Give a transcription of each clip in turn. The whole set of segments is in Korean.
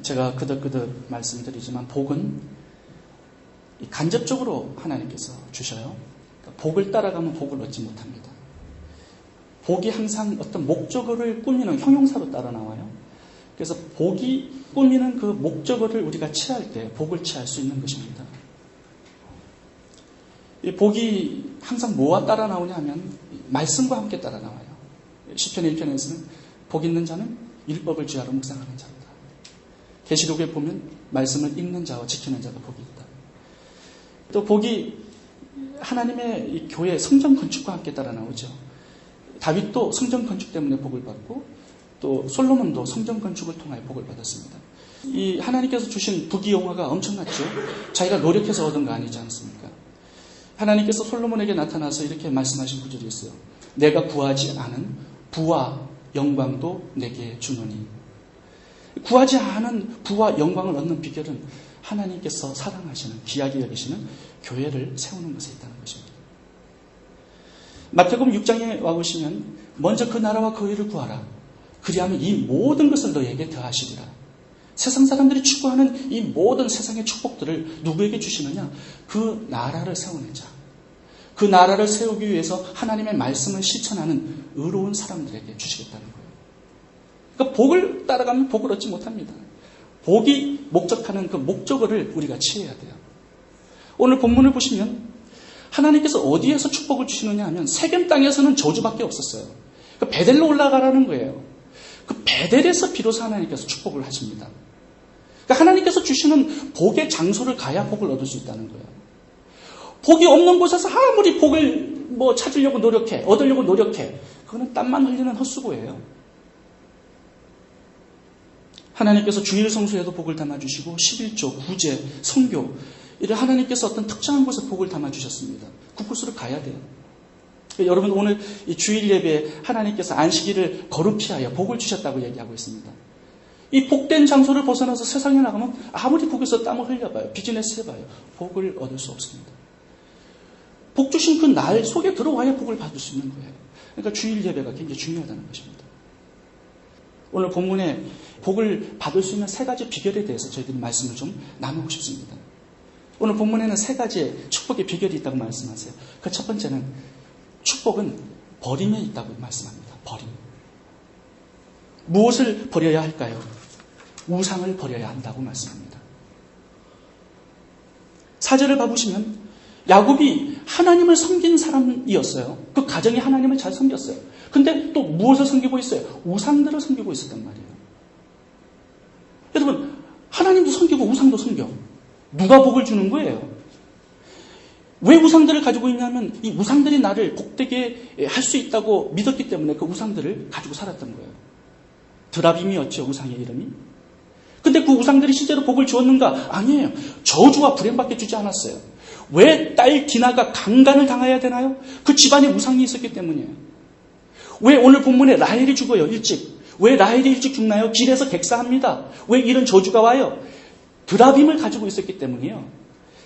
제가 그득그득 말씀드리지만 복은 간접적으로 하나님께서 주셔요. 복을 따라가면 복을 얻지 못합니다. 복이 항상 어떤 목적어를 꾸미는 형용사로 따라 나와요. 그래서 복이 꾸미는 그 목적어를 우리가 취할 때 복을 취할 수 있는 것입니다. 이 복이 항상 뭐와 따라 나오냐 하면 말씀과 함께 따라 나와요. 시편 1편에서는 복 있는 자는 율법을 주야로 묵상하는 자다. 계시록에 보면 말씀을 읽는 자와 지키는 자가 복이 있다. 또 복이 하나님의 이 교회 성전 건축과 함께 따라 나오죠. 다윗도 성전 건축 때문에 복을 받고 또 솔로몬도 성전 건축을 통하여 복을 받았습니다. 이 하나님께서 주신 부귀영화가 엄청났죠. 자기가 노력해서 얻은 거 아니지 않습니까? 하나님께서 솔로몬에게 나타나서 이렇게 말씀하신 구절이 있어요. 내가 구하지 않은 부와 영광도 내게 주노니. 구하지 않은 부와 영광을 얻는 비결은 하나님께서 사랑하시는, 귀하게 여기시는 교회를 세우는 것에 있다는 것입니다. 마태복음 6장에 와보시면 먼저 그 나라와 그 의를 구하라. 그리하면 이 모든 것을 너에게 더하시리라. 세상 사람들이 추구하는 이 모든 세상의 축복들을 누구에게 주시느냐? 그 나라를 세우는 자. 그 나라를 세우기 위해서 하나님의 말씀을 실천하는 의로운 사람들에게 주시겠다는 거예요. 그러니까 복을 따라가면 복을 얻지 못합니다. 복이 목적하는 그 목적어를 우리가 취해야 돼요. 오늘 본문을 보시면 하나님께서 어디에서 축복을 주시느냐 하면 세겜 땅에서는 저주밖에 없었어요. 그 베델로 올라가라는 거예요. 그 베델에서 비로소 하나님께서 축복을 하십니다. 그러니까 하나님께서 주시는 복의 장소를 가야 복을 얻을 수 있다는 거예요. 복이 없는 곳에서 아무리 복을 찾으려고 노력해, 얻으려고 노력해, 그거는 땀만 흘리는 헛수고예요. 하나님께서 주일 성수에도 복을 담아주시고 11조, 구제, 성교, 이런 하나님께서 어떤 특정한 곳에 복을 담아주셨습니다. 그곳으로 가야 돼요. 여러분 오늘 이 주일 예배에 하나님께서 안식일을 거룩히 하여 복을 주셨다고 얘기하고 있습니다. 이 복된 장소를 벗어나서 세상에 나가면 아무리 복에서 땀을 흘려봐요. 비즈니스 해봐요. 복을 얻을 수 없습니다. 복 주신 그 날 속에 들어와야 복을 받을 수 있는 거예요. 그러니까 주일 예배가 굉장히 중요하다는 것입니다. 오늘 본문에 복을 받을 수 있는 세 가지 비결에 대해서 저희들이 말씀을 좀 나누고 싶습니다. 오늘 본문에는 세 가지의 축복의 비결이 있다고 말씀하세요. 그 첫 번째는 축복은 버림에 있다고 말씀합니다. 버림. 무엇을 버려야 할까요? 우상을 버려야 한다고 말씀합니다. 4절을 봐보시면 야곱이 하나님을 섬긴 사람이었어요. 그 가정이 하나님을 잘 섬겼어요. 근데 또 무엇을 섬기고 있어요? 우상들을 섬기고 있었단 말이에요. 여러분, 하나님도 섬기고 우상도 섬겨. 누가 복을 주는 거예요? 왜 우상들을 가지고 있냐면 이 우상들이 나를 복되게 할 수 있다고 믿었기 때문에 그 우상들을 가지고 살았던 거예요. 드라빔이었죠, 우상의 이름이. 근데 그 우상들이 실제로 복을 주었는가? 아니에요. 저주와 불행밖에 주지 않았어요. 왜 딸 디나가 강간을 당해야 되나요? 그 집안에 우상이 있었기 때문이에요. 왜 오늘 본문에 라헬이 죽어요, 일찍? 왜 라헬이 일찍 죽나요? 길에서 객사합니다. 왜 이런 저주가 와요? 드라빔을 가지고 있었기 때문이에요.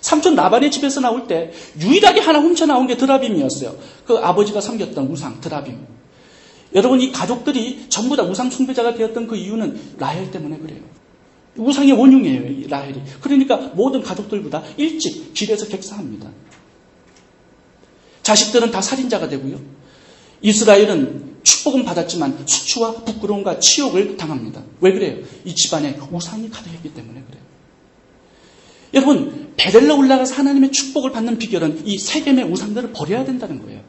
삼촌 라반의 집에서 나올 때 유일하게 하나 훔쳐나온 게 드라빔이었어요. 그 아버지가 섬겼던 우상, 드라빔. 여러분, 이 가족들이 전부 다 우상 숭배자가 되었던 그 이유는 라헬 때문에 그래요. 우상의 원흉이에요, 이 라헬이. 그러니까 모든 가족들보다 일찍 길에서 객사합니다. 자식들은 다 살인자가 되고요. 이스라엘은 축복은 받았지만 수치와 부끄러움과 치욕을 당합니다. 왜 그래요? 이 집안에 우상이 가득했기 때문에 그래요. 여러분, 베델로 올라가서 하나님의 축복을 받는 비결은 이 세겜의 우상들을 버려야 된다는 거예요.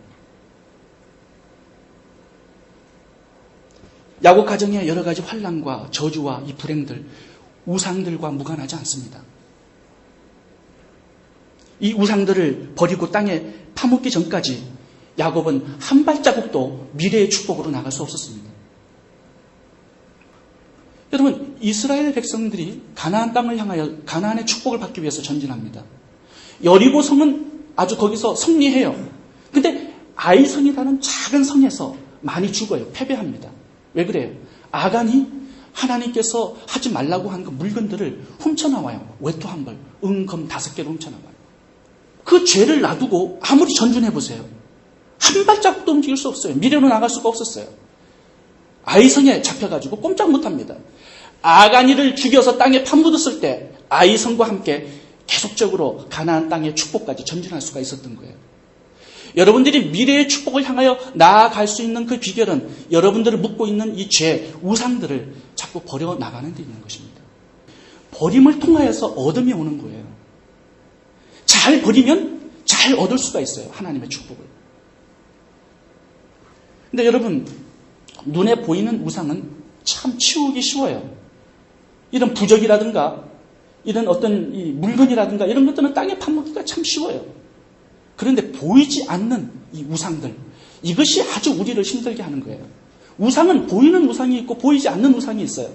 야곱 가정의 여러 가지 환난과 저주와 이 불행들, 우상들과 무관하지 않습니다. 이 우상들을 버리고 땅에 파묻기 전까지 야곱은 한 발자국도 미래의 축복으로 나갈 수 없었습니다. 여러분, 이스라엘 백성들이 가나안 땅을 향하여 가나안의 축복을 받기 위해서 전진합니다. 여리고 성은 아주 거기서 승리해요. 근데 아이성이라는 작은 성에서 많이 죽어요. 패배합니다. 왜 그래요? 아간이 하나님께서 하지 말라고 한 그 물건들을 훔쳐나와요. 외투 한 벌, 은금 5개를 훔쳐나와요. 그 죄를 놔두고 아무리 전준해보세요. 한 발자국도 움직일 수 없어요. 미래로 나갈 수가 없었어요. 아이성에 잡혀가지고 꼼짝 못합니다. 아가니를 죽여서 땅에 파묻었을 때 아이성과 함께 계속적으로 가나안 땅의 축복까지 전진할 수가 있었던 거예요. 여러분들이 미래의 축복을 향하여 나아갈 수 있는 그 비결은 여러분들을 묶고 있는 이 죄, 우상들을 자꾸 버려나가는 데 있는 것입니다. 버림을 통하여서 얻음이 오는 거예요. 잘 버리면 잘 얻을 수가 있어요. 하나님의 축복을. 근데 여러분, 눈에 보이는 우상은 참 치우기 쉬워요. 이런 부적이라든가 이런 어떤 이 물건이라든가 이런 것들은 땅에 파묻기가 참 쉬워요. 그런데 보이지 않는 이 우상들, 이것이 아주 우리를 힘들게 하는 거예요. 우상은 보이는 우상이 있고 보이지 않는 우상이 있어요.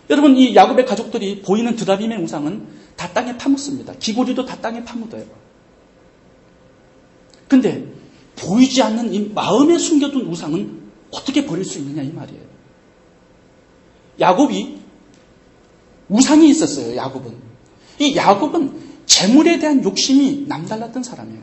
여러분, 이 야곱의 가족들이 보이는 드라빔의 우상은 다 땅에 파묻습니다. 기고리도 다 땅에 파묻어요. 근데 보이지 않는 이 마음에 숨겨둔 우상은 어떻게 버릴 수 있느냐 이 말이에요. 야곱이 우상이 있었어요. 이 야곱은 재물에 대한 욕심이 남달랐던 사람이에요.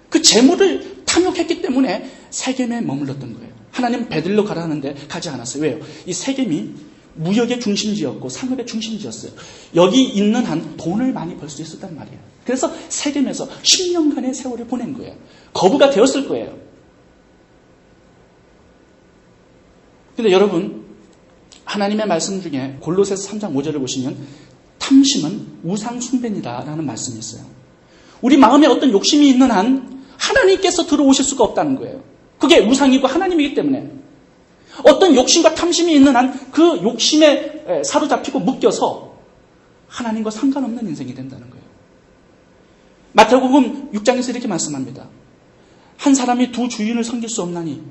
그 재물을 탐욕했기 때문에 세겜에 머물렀던 거예요. 하나님 베들로 가라 하는데 가지 않았어요. 왜요? 이 세겜이 무역의 중심지였고 상업의 중심지였어요. 여기 있는 한 돈을 많이 벌 수 있었단 말이에요. 그래서 세겜에서 10년간의 세월을 보낸 거예요. 거부가 되었을 거예요. 근데 여러분, 하나님의 말씀 중에 골로새서 3장 5절을 보시면 탐심은 우상 숭배니다라는 말씀이 있어요. 우리 마음에 어떤 욕심이 있는 한 하나님께서 들어오실 수가 없다는 거예요. 그게 우상이고 하나님이기 때문에 어떤 욕심과 탐심이 있는 한 그 욕심에 사로잡히고 묶여서 하나님과 상관없는 인생이 된다는 거예요. 마태복음 6장에서 이렇게 말씀합니다. 한 사람이 두 주인을 섬길 수 없나니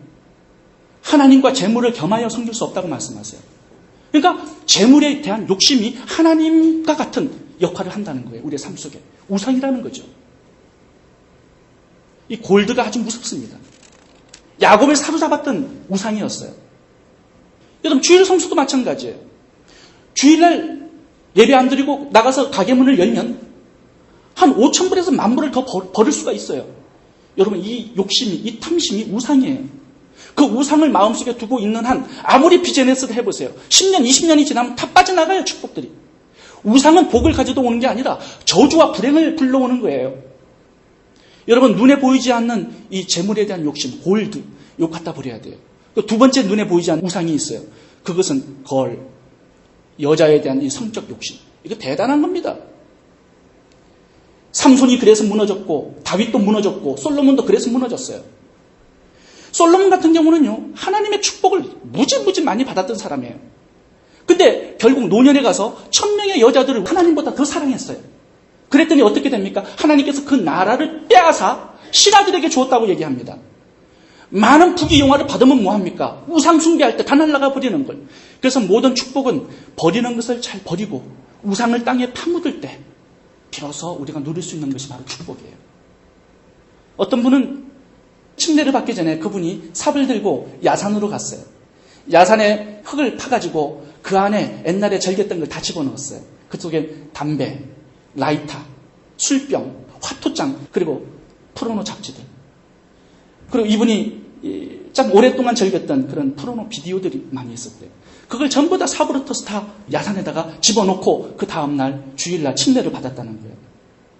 하나님과 재물을 겸하여 섬길 수 없다고 말씀하세요. 그러니까 재물에 대한 욕심이 하나님과 같은 역할을 한다는 거예요. 우리의 삶 속에. 우상이라는 거죠. 이 골드가 아주 무섭습니다. 야곱을 사로잡았던 우상이었어요. 여러분, 주일 성수도 마찬가지예요. 주일날 예배 안 드리고 나가서 가게 문을 열면 한 5,000불에서 10,000불을 더 벌을 수가 있어요. 여러분, 이 욕심이, 이 탐심이 우상이에요. 그 우상을 마음속에 두고 있는 한 아무리 비즈니스를 해보세요. 10년, 20년이 지나면 다 빠져나가요, 축복들이. 우상은 복을 가져다 오는 게 아니라 저주와 불행을 불러오는 거예요. 여러분, 눈에 보이지 않는 이 재물에 대한 욕심, 골드, 이거 갖다 버려야 돼요. 두 번째 눈에 보이지 않는 우상이 있어요. 그것은 걸, 여자에 대한 이 성적 욕심. 이거 대단한 겁니다. 삼손이 그래서 무너졌고 다윗도 무너졌고 솔로몬도 그래서 무너졌어요. 솔로몬 같은 경우는요, 하나님의 축복을 무지 많이 받았던 사람이에요. 근데 결국 노년에 가서 1000명의 여자들을 하나님보다 더 사랑했어요. 그랬더니 어떻게 됩니까? 하나님께서 그 나라를 빼앗아 신하들에게 주었다고 얘기합니다. 많은 부귀 영화를 받으면 뭐합니까? 우상 숭배할 때 다 날아가 버리는 걸. 그래서 모든 축복은 버리는 것을 잘 버리고 우상을 땅에 파묻을 때 비로소 우리가 누릴 수 있는 것이 바로 축복이에요. 어떤 분은 침례를 받기 전에 그분이 삽을 들고 야산으로 갔어요. 야산에 흙을 파가지고 그 안에 옛날에 절겼던 걸 다 집어넣었어요. 그쪽에 담배, 라이터, 술병, 화토장, 그리고 포르노 잡지들. 그리고 이분이 참 오랫동안 즐겼던 그런 포르노 비디오들이 많이 있었대요. 그걸 전부 다 삽으로 터서 다 야산에다가 집어넣고 그 다음날 주일날 침례를 받았다는 거예요.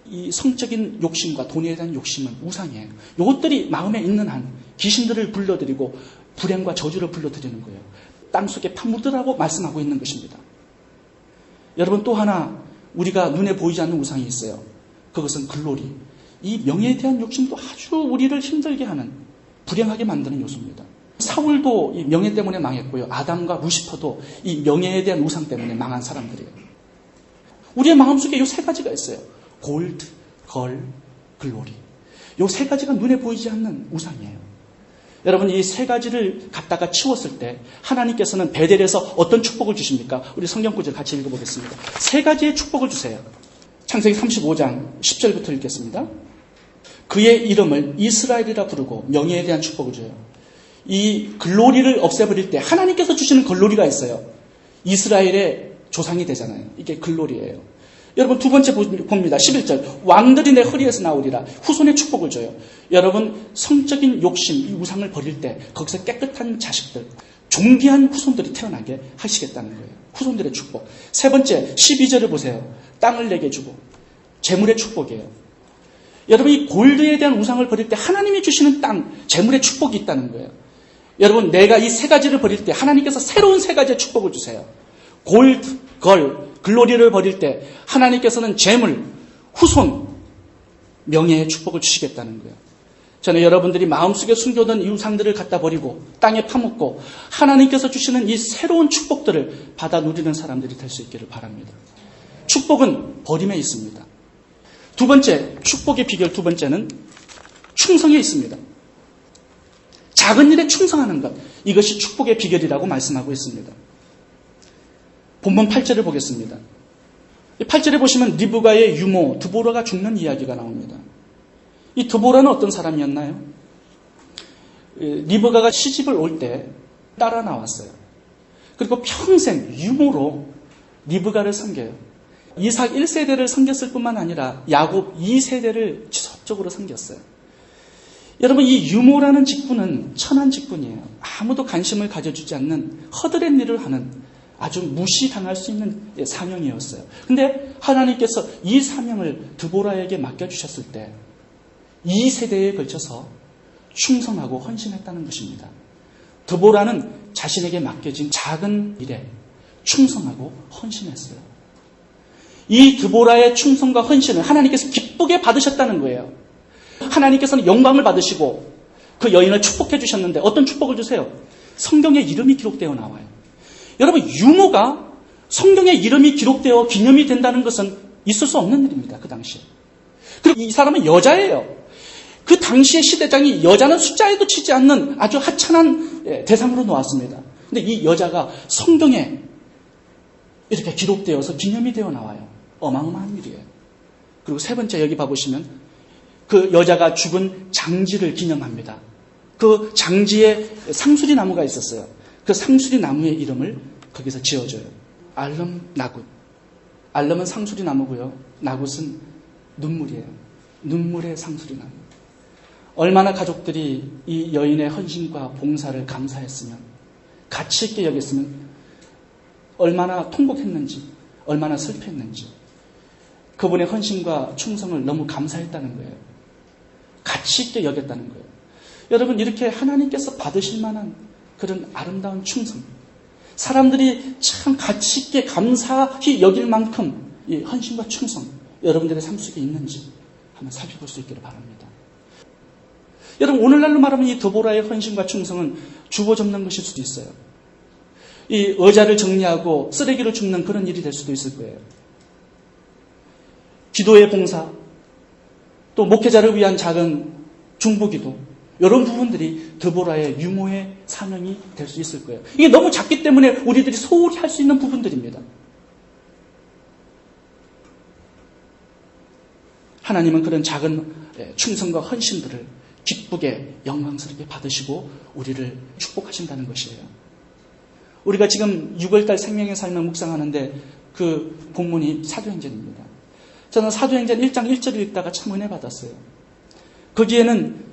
이 성적인 욕심과 돈에 대한 욕심은 우상이에요. 이것들이 마음에 있는 한 귀신들을 불러들이고 불행과 저주를 불러들이는 거예요. 땅속에 파묻으라고 말씀하고 있는 것입니다. 여러분, 또 하나 우리가 눈에 보이지 않는 우상이 있어요. 그것은 글로리. 이 명예에 대한 욕심도 아주 우리를 힘들게 하는, 불행하게 만드는 요소입니다. 사울도 이 명예 때문에 망했고요. 아담과 루시퍼도 이 명예에 대한 우상 때문에 망한 사람들이에요. 우리의 마음속에 이 세 가지가 있어요. 골드, 걸, 글로리. 이 세 가지가 눈에 보이지 않는 우상이에요. 여러분, 이 세 가지를 갖다가 치웠을 때 하나님께서는 베델에서 어떤 축복을 주십니까? 우리 성경 구절 같이 읽어보겠습니다. 세 가지의 축복을 주세요. 창세기 35장 10절부터 읽겠습니다. 그의 이름을 이스라엘이라 부르고 명예에 대한 축복을 줘요. 이 글로리를 없애버릴 때 하나님께서 주시는 글로리가 있어요. 이스라엘의 조상이 되잖아요. 이게 글로리예요. 여러분, 두 번째 봅니다. 11절. 왕들이 내 허리에서 나오리라. 후손의 축복을 줘요. 여러분, 성적인 욕심, 이 우상을 버릴 때 거기서 깨끗한 자식들, 존귀한 후손들이 태어나게 하시겠다는 거예요. 후손들의 축복. 세 번째, 12절을 보세요. 땅을 내게 주고. 재물의 축복이에요. 여러분, 이 골드에 대한 우상을 버릴 때 하나님이 주시는 땅, 재물의 축복이 있다는 거예요. 여러분, 내가 이 세 가지를 버릴 때 하나님께서 새로운 세 가지의 축복을 주세요. 골드, 글로리를 버릴 때 하나님께서는 재물, 후손, 명예의 축복을 주시겠다는 거예요. 저는 여러분들이 마음속에 숨겨둔 이 우상들을 갖다 버리고 땅에 파묻고 하나님께서 주시는 이 새로운 축복들을 받아 누리는 사람들이 될 수 있기를 바랍니다. 축복은 버림에 있습니다. 두 번째, 축복의 비결 두 번째는 충성에 있습니다. 작은 일에 충성하는 것, 이것이 축복의 비결이라고 말씀하고 있습니다. 본문 8절을 보겠습니다. 8절에 보시면 리브가의 유모 드보라가 죽는 이야기가 나옵니다. 이 드보라는 어떤 사람이었나요? 리브가가 시집을 올 때 따라 나왔어요. 그리고 평생 유모로 리브가를 섬겨요. 이삭 1세대를 섬겼을 뿐만 아니라 야곱 2세대를 지속적으로 섬겼어요. 여러분, 이 유모라는 직분은 천한 직분이에요. 아무도 관심을 가져주지 않는 허드렛 일을 하는 아주 무시당할 수 있는 사명이었어요. 근데 하나님께서 이 사명을 드보라에게 맡겨주셨을 때 2세대에 걸쳐서 충성하고 헌신했다는 것입니다. 드보라는 자신에게 맡겨진 작은 일에 충성하고 헌신했어요. 이 드보라의 충성과 헌신을 하나님께서 기쁘게 받으셨다는 거예요. 하나님께서는 영광을 받으시고 그 여인을 축복해 주셨는데 어떤 축복을 주세요? 성경에 이름이 기록되어 나와요. 여러분, 유모가 성경에 이름이 기록되어 기념이 된다는 것은 있을 수 없는 일입니다. 그 당시에. 그리고 이 사람은 여자예요. 그 당시의 시대장이 여자는 숫자에도 치지 않는 아주 하찮은 대상으로 놓았습니다. 근데 이 여자가 성경에 이렇게 기록되어서 기념이 되어 나와요. 어마어마한 일이에요. 그리고 세 번째, 여기 봐보시면 그 여자가 죽은 장지를 기념합니다. 그 장지에 상수리 나무가 있었어요. 그 상수리 나무의 이름을 거기서 지어줘요. 알름 나굿. 알름은 상수리 나무고요. 나굿은 눈물이에요. 눈물의 상수리 나무. 얼마나 가족들이 이 여인의 헌신과 봉사를 감사했으면, 가치 있게 여겼으면 얼마나 통곡했는지, 얼마나 슬펐는지, 그분의 헌신과 충성을 너무 감사했다는 거예요. 가치 있게 여겼다는 거예요. 여러분, 이렇게 하나님께서 받으실 만한 그런 아름다운 충성, 사람들이 참 가치 있게 감사히 여길 만큼 이 헌신과 충성, 여러분들의 삶 속에 있는지 한번 살펴볼 수 있기를 바랍니다. 여러분, 오늘날로 말하면 이 드보라의 헌신과 충성은 주워 접는 것일 수도 있어요. 이 의자를 정리하고 쓰레기를 줍는 그런 일이 될 수도 있을 거예요. 기도의 봉사, 또 목회자를 위한 작은 중보기도, 이런 부분들이 드보라의 유모의 사명이 될 수 있을 거예요. 이게 너무 작기 때문에 우리들이 소홀히 할 수 있는 부분들입니다. 하나님은 그런 작은 충성과 헌신들을 기쁘게 영광스럽게 받으시고 우리를 축복하신다는 것이에요. 우리가 지금 6월달 생명의 삶을 묵상하는데 그 본문이 사도행전입니다. 저는 사도행전 1장 1절을 읽다가 참 은혜 받았어요. 거기에는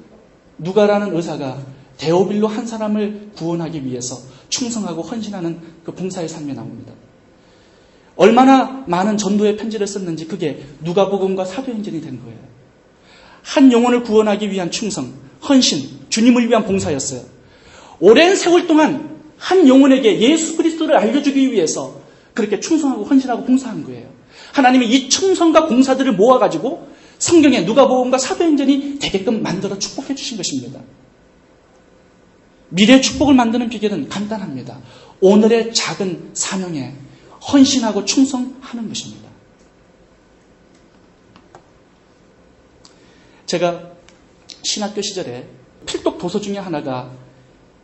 누가라는 의사가 데오빌로 한 사람을 구원하기 위해서 충성하고 헌신하는 그 봉사의 삶이 나옵니다. 얼마나 많은 전도의 편지를 썼는지 그게 누가복음과 사도행전이 된 거예요. 한 영혼을 구원하기 위한 충성, 헌신, 주님을 위한 봉사였어요. 오랜 세월 동안 한 영혼에게 예수 그리스도를 알려주기 위해서 그렇게 충성하고 헌신하고 봉사한 거예요. 하나님이 이 충성과 봉사들을 모아가지고 성경에 누가복음과 사도행전이 되게끔 만들어 축복해 주신 것입니다. 미래의 축복을 만드는 비결은 간단합니다. 오늘의 작은 사명에 헌신하고 충성하는 것입니다. 제가 신학교 시절에 필독 도서 중에 하나가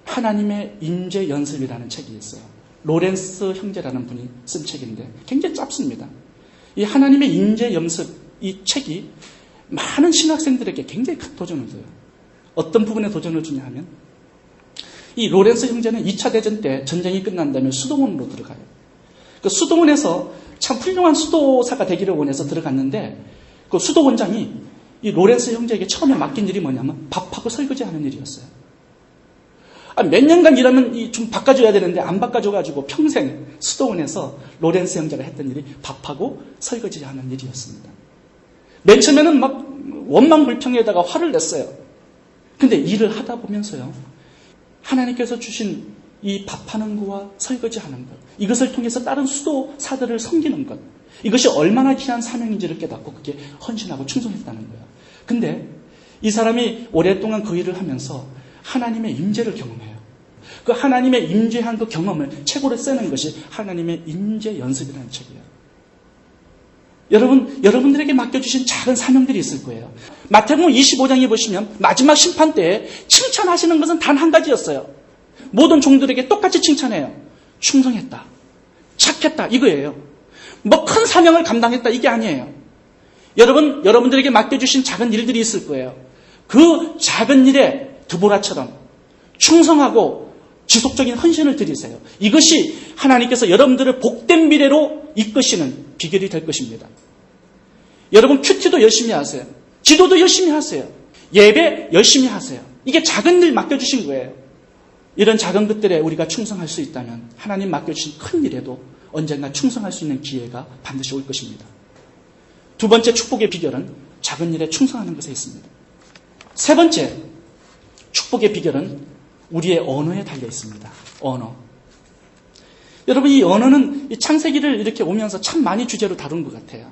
하나님의 임재 연습이라는 책이 있어요. 로렌스 형제라는 분이 쓴 책인데 굉장히 짧습니다. 이 하나님의 임재 연습, 이 책이 많은 신학생들에게 굉장히 큰 도전을 줘요. 어떤 부분에 도전을 주냐 하면 이 로렌스 형제는 2차 대전 때 전쟁이 끝난 다음에 수도원으로 들어가요. 그 수도원에서 참 훌륭한 수도사가 되기를 원해서 들어갔는데 그 수도원장이 이 로렌스 형제에게 처음에 맡긴 일이 뭐냐면 밥하고 설거지하는 일이었어요. 몇 년간 일하면 좀 바꿔줘야 되는데 안 바꿔줘가지고 평생 수도원에서 로렌스 형제가 했던 일이 밥하고 설거지하는 일이었습니다. 맨 처음에는 막 원망불평에다가 화를 냈어요. 근데 일을 하다 보면서요, 하나님께서 주신 이 밥하는 거와 설거지하는 것, 이것을 통해서 다른 수도사들을 섬기는 것, 이것이 얼마나 귀한 사명인지를 깨닫고 그게 헌신하고 충성했다는 거예요. 근데 이 사람이 오랫동안 그 일을 하면서 하나님의 임재를 경험해요. 그 하나님의 임재한 그 경험을 책으로 쓰는 것이 하나님의 임재 연습이라는 책이에요. 여러분들에게 맡겨주신 작은 사명들이 있을 거예요. 마태복음 25장에 보시면 마지막 심판 때에 칭찬하시는 것은 단 한 가지였어요. 모든 종들에게 똑같이 칭찬해요. 충성했다, 착했다, 이거예요. 뭐 큰 사명을 감당했다, 이게 아니에요. 여러분들에게 맡겨주신 작은 일들이 있을 거예요. 그 작은 일에 드보라처럼 충성하고 지속적인 헌신을 드리세요. 이것이 하나님께서 여러분들을 복된 미래로 이끄시는 비결이 될 것입니다. 여러분 큐티도 열심히 하세요. 기도도 열심히 하세요. 예배 열심히 하세요. 이게 작은 일 맡겨주신 거예요. 이런 작은 것들에 우리가 충성할 수 있다면 하나님 맡겨주신 큰 일에도 언젠가 충성할 수 있는 기회가 반드시 올 것입니다. 두 번째 축복의 비결은 작은 일에 충성하는 것에 있습니다. 세 번째 축복의 비결은 우리의 언어에 달려 있습니다. 언어. 여러분, 이 언어는 이 창세기를 이렇게 오면서 참 많이 주제로 다룬 것 같아요.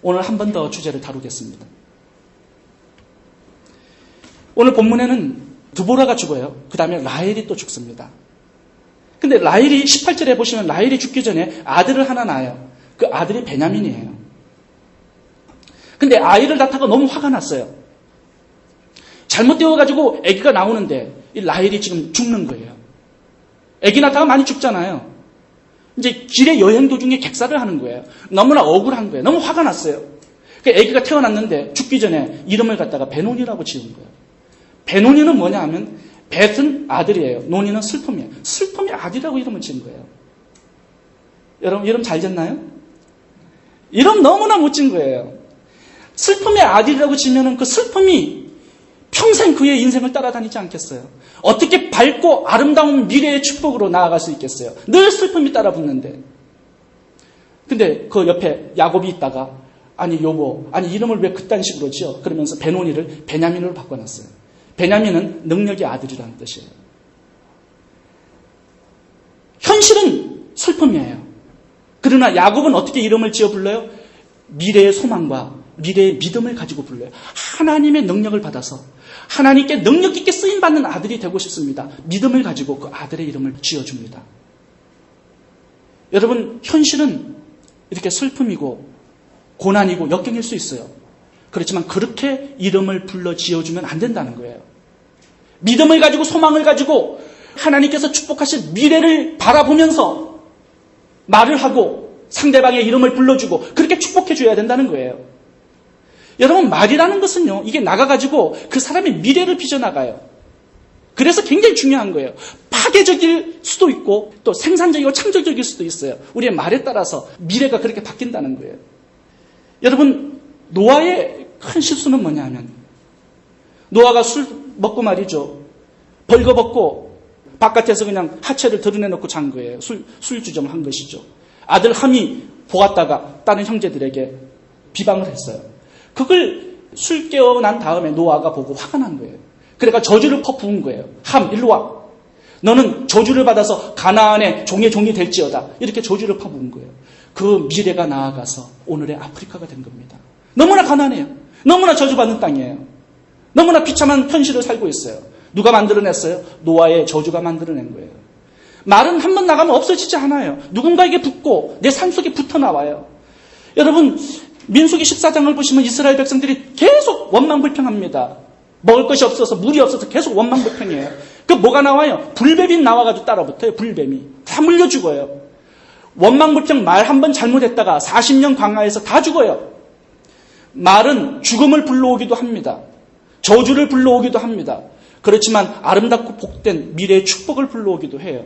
오늘 한 번 더 주제를 다루겠습니다. 오늘 본문에는 드보라가 죽어요. 그 다음에 라헬이 또 죽습니다. 근데 라헬이 18절에 보시면 라헬이 죽기 전에 아들을 하나 낳아요. 그 아들이 베냐민이에요. 근데 아이를 낳다가 너무 화가 났어요. 잘못되어가지고 아기가 나오는데 이 라헬이 지금 죽는 거예요. 아기 낳다가 많이 죽잖아요. 이제 길에 여행 도중에 객사를 하는 거예요. 너무나 억울한 거예요. 너무 화가 났어요. 그 아기가 태어났는데 죽기 전에 이름을 갖다가 베노니라고 지은 거예요. 베노니는 뭐냐 하면 벳은 아들이에요. 노니는 슬픔이에요. 슬픔의 아들이라고 이름을 지은 거예요. 여러분 이름 잘 지었나요? 이름 너무나 못 지은 거예요. 슬픔의 아들이라고 지으면 그 슬픔이 평생 그의 인생을 따라다니지 않겠어요? 어떻게 밝고 아름다운 미래의 축복으로 나아갈 수 있겠어요? 늘 슬픔이 따라붙는데. 근데 그 옆에 야곱이 있다가 아니 여보, 아니 이름을 왜 그딴 식으로 지어? 그러면서 베노니를 베냐민으로 바꿔놨어요. 베냐민은 능력의 아들이라는 뜻이에요. 현실은 슬픔이에요. 그러나 야곱은 어떻게 이름을 지어 불러요? 미래의 소망과 미래의 믿음을 가지고 불러요. 하나님의 능력을 받아서 하나님께 능력 있게 쓰임받는 아들이 되고 싶습니다. 믿음을 가지고 그 아들의 이름을 지어줍니다. 여러분, 현실은 이렇게 슬픔이고 고난이고 역경일 수 있어요. 그렇지만 그렇게 이름을 불러 지어주면 안 된다는 거예요. 믿음을 가지고 소망을 가지고 하나님께서 축복하실 미래를 바라보면서 말을 하고 상대방의 이름을 불러주고 그렇게 축복해줘야 된다는 거예요. 여러분, 말이라는 것은요, 이게 나가가지고 그 사람의 미래를 빚어나가요. 그래서 굉장히 중요한 거예요. 파괴적일 수도 있고 또 생산적이고 창조적일 수도 있어요. 우리의 말에 따라서 미래가 그렇게 바뀐다는 거예요. 여러분, 노아의 큰 실수는 뭐냐 하면 노아가 술 먹고 말이죠. 벌거벗고 바깥에서 그냥 하체를 드러내놓고 잔 거예요. 술주정을 한 것이죠. 아들 함이 보았다가 다른 형제들에게 비방을 했어요. 그걸 술 깨어난 다음에 노아가 보고 화가 난 거예요. 그러니까 저주를 퍼부은 거예요. 함, 일로 와. 너는 저주를 받아서 가나안의 종의 종이 될지어다. 이렇게 저주를 퍼부은 거예요. 그 미래가 나아가서 오늘의 아프리카가 된 겁니다. 너무나 가난해요. 너무나 저주받는 땅이에요. 너무나 비참한 현실을 살고 있어요. 누가 만들어냈어요? 노아의 저주가 만들어낸 거예요. 말은 한 번 나가면 없어지지 않아요. 누군가에게 붙고 내 삶 속에 붙어 나와요. 여러분, 민수기 14장을 보시면 이스라엘 백성들이 계속 원망불평합니다. 먹을 것이 없어서 물이 없어서 계속 원망불평이에요. 그 뭐가 나와요? 불뱀이 나와가지고 따라붙어요. 불뱀이. 다 물려 죽어요. 원망불평 말 한 번 잘못했다가 40년 광야에서 다 죽어요. 말은 죽음을 불러오기도 합니다. 저주를 불러오기도 합니다. 그렇지만 아름답고 복된 미래의 축복을 불러오기도 해요.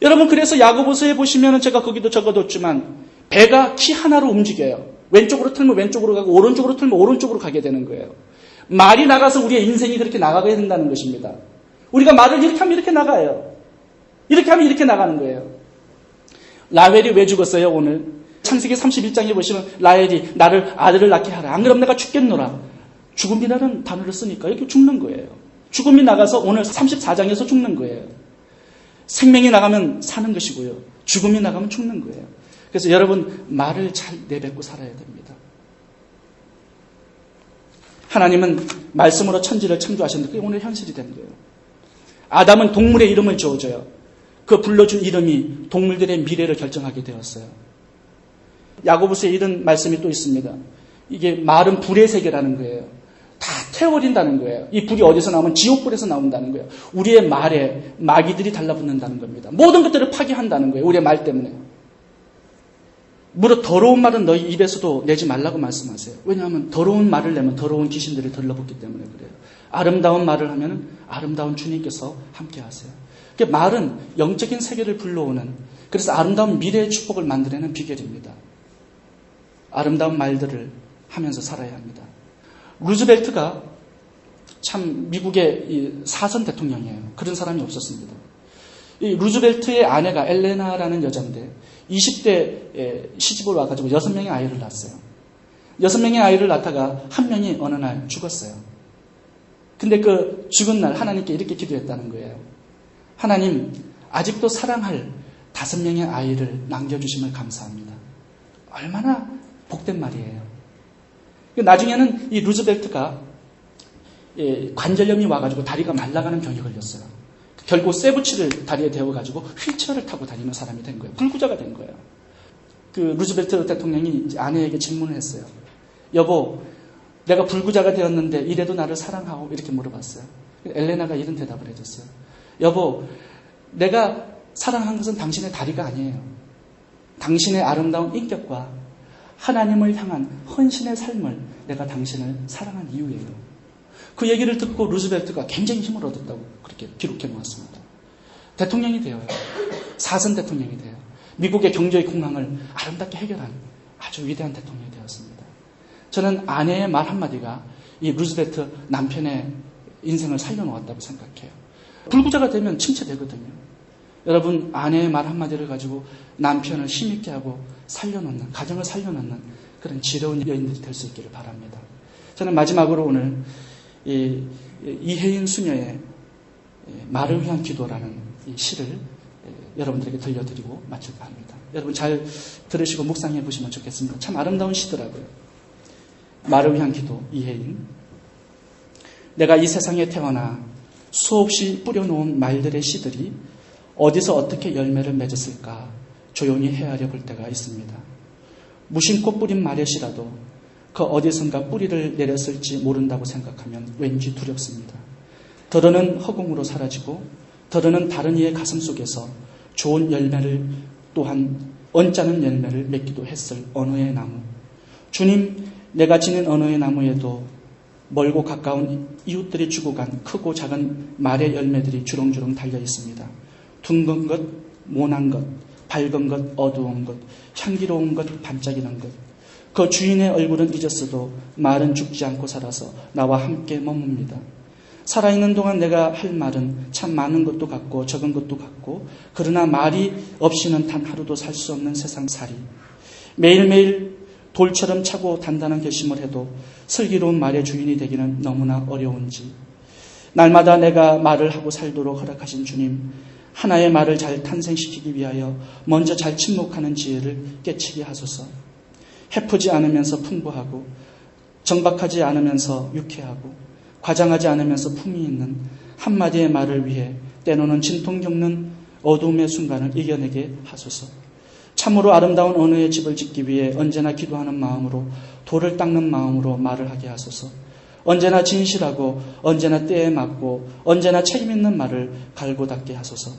여러분, 그래서 야고보서에 보시면 제가 거기도 적어뒀지만 배가 키 하나로 움직여요. 왼쪽으로 틀면 왼쪽으로 가고 오른쪽으로 틀면 오른쪽으로 가게 되는 거예요. 말이 나가서 우리의 인생이 그렇게 나가게 된다는 것입니다. 우리가 말을 이렇게 하면 이렇게 나가요. 이렇게 하면 이렇게 나가는 거예요. 라헬이 왜 죽었어요, 오늘? 창세기 31장에 보시면 라헬이 나를 아들을 낳게 하라. 안 그러면 내가 죽겠노라. 죽음이라는 단어를 쓰니까 이렇게 죽는 거예요. 죽음이 나가서 오늘 34장에서 죽는 거예요. 생명이 나가면 사는 것이고요. 죽음이 나가면 죽는 거예요. 그래서 여러분, 말을 잘 내뱉고 살아야 됩니다. 하나님은 말씀으로 천지를 창조하셨는데 그게 오늘 현실이 된 거예요. 아담은 동물의 이름을 지어줘요. 그 불러준 이름이 동물들의 미래를 결정하게 되었어요. 야고보서에 이런 말씀이 또 있습니다. 이게 말은 불의 세계라는 거예요. 다 태워버린다는 거예요. 이 불이 어디서 나오면 지옥불에서 나온다는 거예요. 우리의 말에 마귀들이 달라붙는다는 겁니다. 모든 것들을 파괴한다는 거예요. 우리의 말 때문에. 무릇 더러운 말은 너희 입에서도 내지 말라고 말씀하세요. 왜냐하면 더러운 말을 내면 더러운 귀신들이 들러붙기 때문에 그래요. 아름다운 말을 하면 아름다운 주님께서 함께 하세요. 그러니까 말은 영적인 세계를 불러오는, 그래서 아름다운 미래의 축복을 만들어내는 비결입니다. 아름다운 말들을 하면서 살아야 합니다. 루즈벨트가 참 미국의 사선 대통령이에요. 그런 사람이 없었습니다. 이 루즈벨트의 아내가 엘레나라는 여자인데 20대 시집을 와가지고 6명의 아이를 낳았어요. 6명의 아이를 낳다가 한 명이 어느 날 죽었어요. 근데 그 죽은 날 하나님께 이렇게 기도했다는 거예요. 하나님, 아직도 사랑할 5명의 아이를 남겨주심을 감사합니다. 얼마나 복된 말이에요. 나중에는 이 루즈벨트가 관절염이 와가지고 다리가 말라가는 병이 걸렸어요. 결국 쇠붙이를 다리에 대어가지고 휠체어를 타고 다니는 사람이 된 거예요. 불구자가 된 거예요. 그 루즈벨트 대통령이 이제 아내에게 질문을 했어요. 여보, 내가 불구자가 되었는데 이래도 나를 사랑하고, 이렇게 물어봤어요. 엘레나가 이런 대답을 해줬어요. 여보, 내가 사랑한 것은 당신의 다리가 아니에요. 당신의 아름다운 인격과 하나님을 향한 헌신의 삶을 내가 당신을 사랑한 이유예요. 그 얘기를 듣고 루즈벨트가 굉장히 힘을 얻었다고 그렇게 기록해 놓았습니다. 대통령이 되어요. 사선 대통령이 돼요. 미국의 경제의 공황을 아름답게 해결한 아주 위대한 대통령이 되었습니다. 저는 아내의 말 한마디가 이 루즈벨트 남편의 인생을 살려놓았다고 생각해요. 불구자가 되면 침체되거든요. 여러분, 아내의 말 한마디를 가지고 남편을 힘있게 하고 살려놓는, 가정을 살려놓는 그런 지혜로운 여인들이 될 수 있기를 바랍니다. 저는 마지막으로 오늘 이혜인 수녀의 말을 위한 기도라는 이 시를 여러분들에게 들려드리고 마칠까 합니다. 여러분 잘 들으시고 묵상해 보시면 좋겠습니다. 참 아름다운 시더라고요. 말을 위한 기도, 이혜인. 내가 이 세상에 태어나 수없이 뿌려놓은 말들의 씨들이 어디서 어떻게 열매를 맺었을까 조용히 헤아려 볼 때가 있습니다. 무심코 뿌린 말의 씨라도 그 어디선가 뿌리를 내렸을지 모른다고 생각하면 왠지 두렵습니다. 더러는 허공으로 사라지고 더러는 다른 이의 가슴 속에서 좋은 열매를 또한 언짢은 열매를 맺기도 했을 언어의 나무. 주님, 내가 지닌 언어의 나무에도 멀고 가까운 이웃들이 주고 간 크고 작은 말의 열매들이 주렁주렁 달려 있습니다. 둥근 것, 모난 것, 밝은 것, 어두운 것, 향기로운 것, 반짝이는 것. 그 주인의 얼굴은 잊었어도 말은 죽지 않고 살아서 나와 함께 머뭅니다. 살아있는 동안 내가 할 말은 참 많은 것도 같고 적은 것도 같고, 그러나 말이 없이는 단 하루도 살 수 없는 세상살이. 매일매일 돌처럼 차고 단단한 결심을 해도 슬기로운 말의 주인이 되기는 너무나 어려운지, 날마다 내가 말을 하고 살도록 허락하신 주님, 하나의 말을 잘 탄생시키기 위하여 먼저 잘 침묵하는 지혜를 깨치게 하소서. 해프지 않으면서 풍부하고 정박하지 않으면서 유쾌하고 과장하지 않으면서 품위 있는 한마디의 말을 위해 때로는 진통 겪는 어두움의 순간을 이겨내게 하소서. 참으로 아름다운 언어의 집을 짓기 위해 언제나 기도하는 마음으로, 돌을 닦는 마음으로 말을 하게 하소서. 언제나 진실하고 언제나 때에 맞고 언제나 책임있는 말을 갈고 닦게 하소서.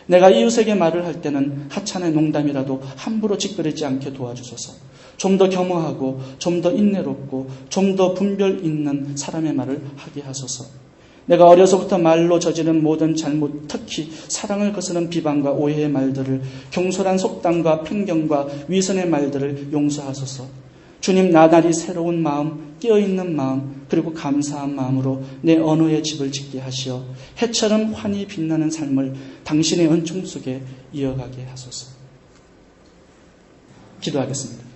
내가 이웃에게 말을 할 때는 하찮은 농담이라도 함부로 짓거리지 않게 도와주소서. 좀 더 겸허하고 좀 더 인내롭고 좀 더 분별 있는 사람의 말을 하게 하소서. 내가 어려서부터 말로 저지른 모든 잘못, 특히 사랑을 거스르는 비방과 오해의 말들을, 경솔한 속담과 편견과 위선의 말들을 용서하소서. 주님, 나날이 새로운 마음, 깨어있는 마음, 그리고 감사한 마음으로 내 언어의 집을 짓게 하시어 해처럼 환히 빛나는 삶을 당신의 은총 속에 이어가게 하소서. 기도하겠습니다.